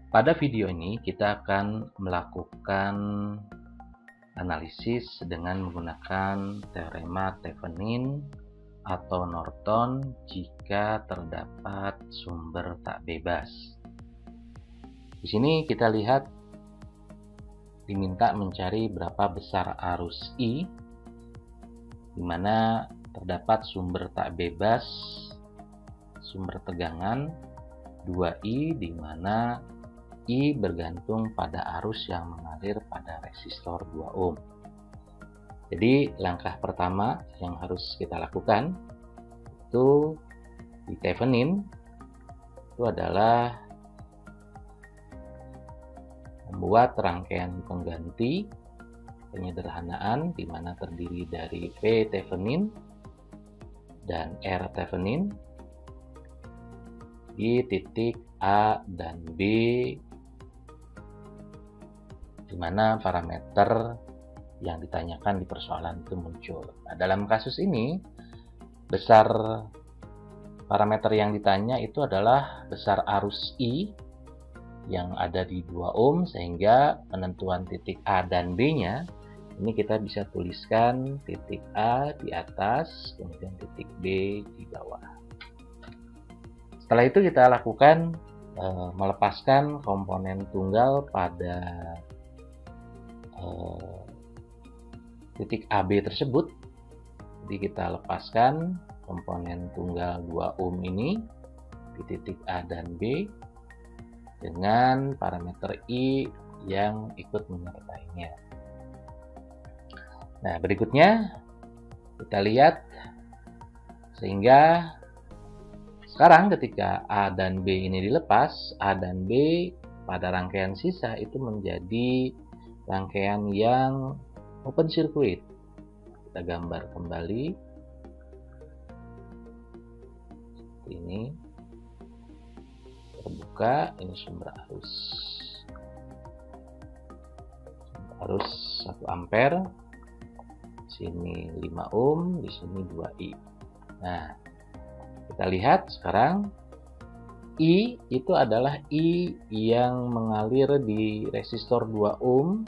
Pada video ini kita akan melakukan analisis dengan menggunakan teorema Thevenin atau Norton jika terdapat sumber tak bebas. Di sini kita lihat diminta mencari berapa besar arus I, di mana terdapat sumber tak bebas, sumber tegangan 2I, di mana I bergantung pada arus yang mengalir pada resistor 2 ohm. Jadi langkah pertama yang harus kita lakukan itu di Thevenin itu adalah membuat rangkaian pengganti penyederhanaan di mana terdiri dari V Thevenin dan R Thevenin di titik A dan B, di mana parameter yang ditanyakan di persoalan itu muncul. Nah, dalam kasus ini, besar parameter yang ditanya itu adalah besar arus I yang ada di 2 ohm, sehingga penentuan titik A dan B-nya, ini kita bisa tuliskan titik A di atas, kemudian titik B di bawah. Setelah itu kita lakukan melepaskan komponen tunggal pada titik AB tersebut. Jadi kita lepaskan komponen tunggal 2 ohm ini di titik A dan B dengan parameter I yang ikut menyertainya. Nah, berikutnya kita lihat, sehingga sekarang ketika A dan B ini dilepas, A dan B pada rangkaian sisa itu menjadi rangkaian yang open circuit. Kita gambar kembali seperti ini, terbuka. Ini sumber arus 1 ampere, sini 5 ohm, di sini 2I. Nah, kita lihat sekarang I itu adalah I yang mengalir di resistor 2 ohm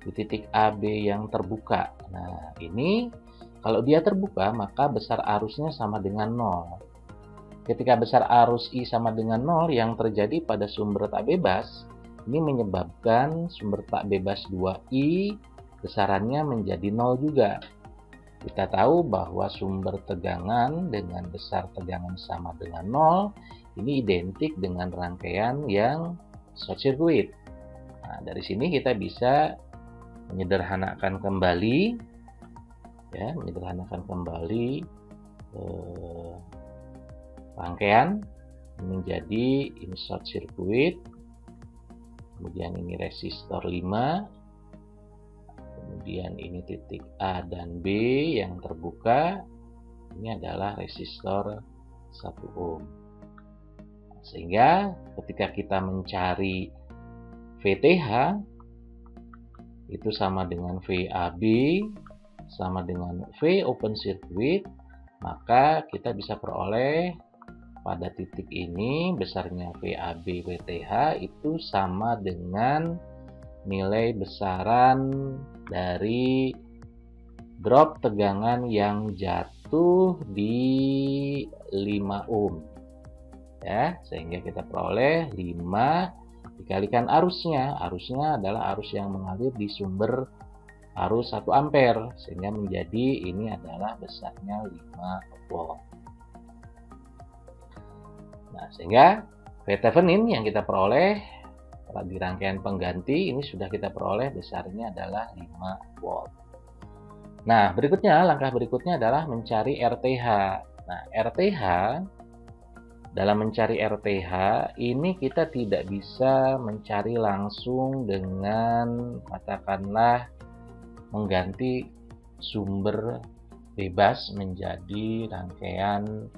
di titik AB yang terbuka. Nah, ini kalau dia terbuka maka besar arusnya sama dengan 0. Ketika besar arus I sama dengan 0, yang terjadi pada sumber tak bebas ini menyebabkan sumber tak bebas 2I besarannya menjadi 0 juga. Kita tahu bahwa sumber tegangan dengan besar tegangan sama dengan 0 ini identik dengan rangkaian yang short circuit. Nah, dari sini kita bisa menyederhanakan kembali, rangkaian menjadi ini short circuit, kemudian ini resistor 5, kemudian ini titik A dan B yang terbuka, ini adalah resistor 1 ohm. Sehingga ketika kita mencari VTH itu sama dengan VAB sama dengan V open circuit, maka kita bisa peroleh pada titik ini besarnya VAB VTH itu sama dengan nilai besaran dari drop tegangan yang jatuh di 5 ohm. Ya, sehingga kita peroleh 5 dikalikan arusnya. Arusnya adalah arus yang mengalir di sumber arus 1 ampere, sehingga menjadi ini adalah besarnya 5 volt. Nah, sehingga V Thevenin yang kita peroleh di rangkaian pengganti ini sudah kita peroleh besarnya adalah 5 volt. Nah, langkah berikutnya adalah mencari RTH. Nah, RTH, dalam mencari RTH ini kita tidak bisa mencari langsung dengan katakanlah mengganti sumber bebas menjadi rangkaian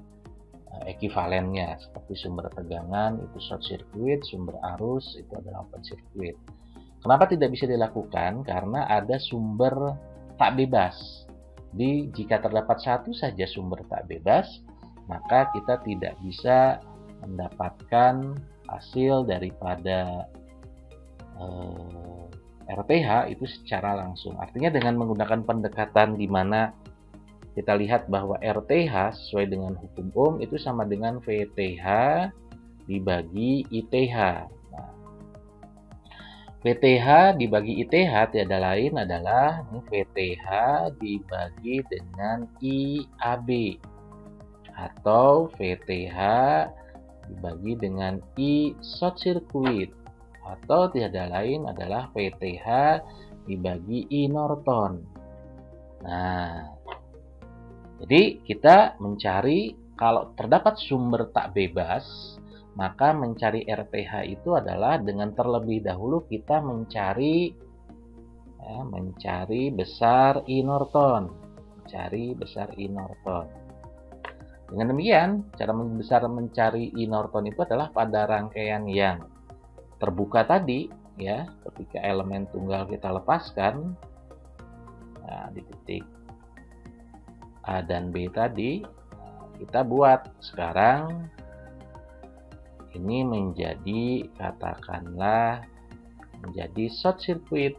ekivalennya, seperti sumber tegangan itu short circuit, sumber arus itu adalah open circuit. Kenapa tidak bisa dilakukan? Karena ada sumber tak bebas. Jika terdapat satu saja sumber tak bebas, maka kita tidak bisa mendapatkan hasil daripada RTH itu secara langsung. Artinya dengan menggunakan pendekatan di mana kita lihat bahwa RTH sesuai dengan hukum Ohm itu sama dengan VTH dibagi ITH. Nah, VTH dibagi ITH tiada lain adalah ini VTH dibagi dengan IAB atau VTH dibagi dengan I short circuit atau tiada lain adalah VTH dibagi I Norton. Nah, jadi kita mencari kalau terdapat sumber tak bebas, maka mencari RTH itu adalah dengan terlebih dahulu kita mencari besar I Norton. Mencari besar I Norton. Dengan demikian, cara mencari I Norton itu adalah pada rangkaian yang terbuka tadi, ya, ketika elemen tunggal kita lepaskan, nah, di titik A dan B tadi, kita buat sekarang ini menjadi, katakanlah menjadi short circuit.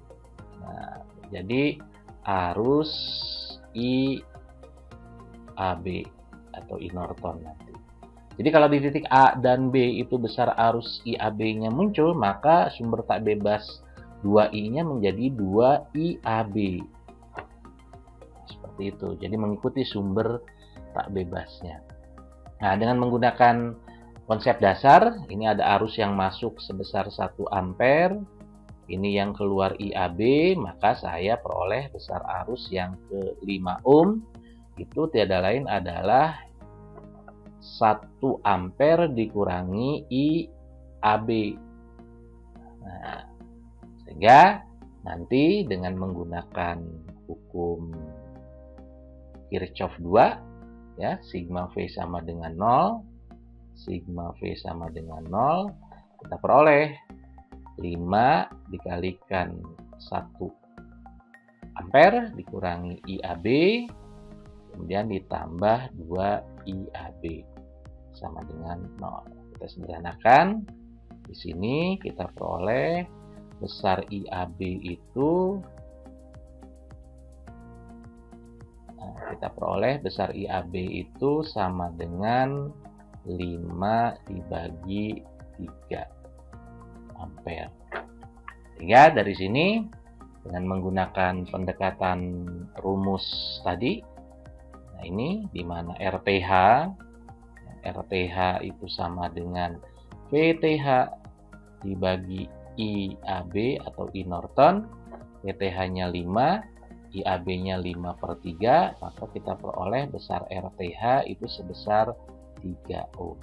Nah, jadi arus IAB atau I Norton nanti. Jadi kalau di titik A dan B itu besar arus IAB-nya muncul, maka sumber tak bebas 2I-nya menjadi 2IAB. Seperti itu. Jadi mengikuti sumber tak bebasnya. Nah, dengan menggunakan konsep dasar, ini ada arus yang masuk sebesar 1 ampere. Ini yang keluar IAB, maka saya peroleh besar arus yang ke 5 ohm. Itu tiada lain adalah 1 ampere dikurangi IAB. Nah, sehingga nanti dengan menggunakan hukum Kirchhoff 2, ya, sigma V sama dengan 0, sigma V sama dengan 0, kita peroleh 5 dikalikan 1 ampere dikurangi IAB, kemudian ditambah 2 IAB sama dengan 0. Kita sederhanakan. Di sini kita peroleh besar IAB itu sama dengan 5 dibagi 3 ampere. Sehingga dari sini dengan menggunakan pendekatan rumus tadi, nah ini di mana RTH itu sama dengan VTH dibagi IAB atau I Norton. VTH-nya 5, IAB-nya 5/3, maka kita peroleh besar RTH itu sebesar 3 ohm.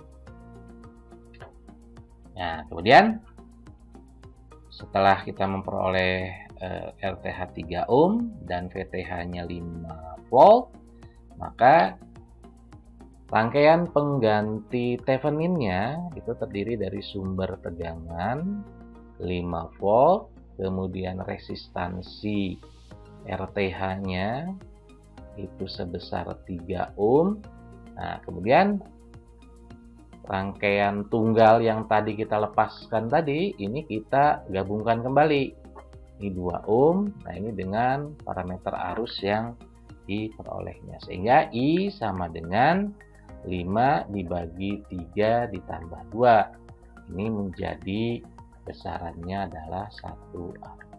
Nah, kemudian setelah kita memperoleh RTH 3 ohm dan VTH-nya 5 volt, maka rangkaian pengganti Thevenin-nya itu terdiri dari sumber tegangan 5 volt, kemudian resistansi RTH-nya itu sebesar 3 ohm. Nah, kemudian rangkaian tunggal yang tadi kita lepaskan tadi, ini kita gabungkan kembali. Ini 2 ohm, nah ini dengan parameter arus yang diperolehnya. Sehingga I sama dengan 5 dibagi 3 ditambah 2. Ini menjadi besarannya adalah 1 ampere.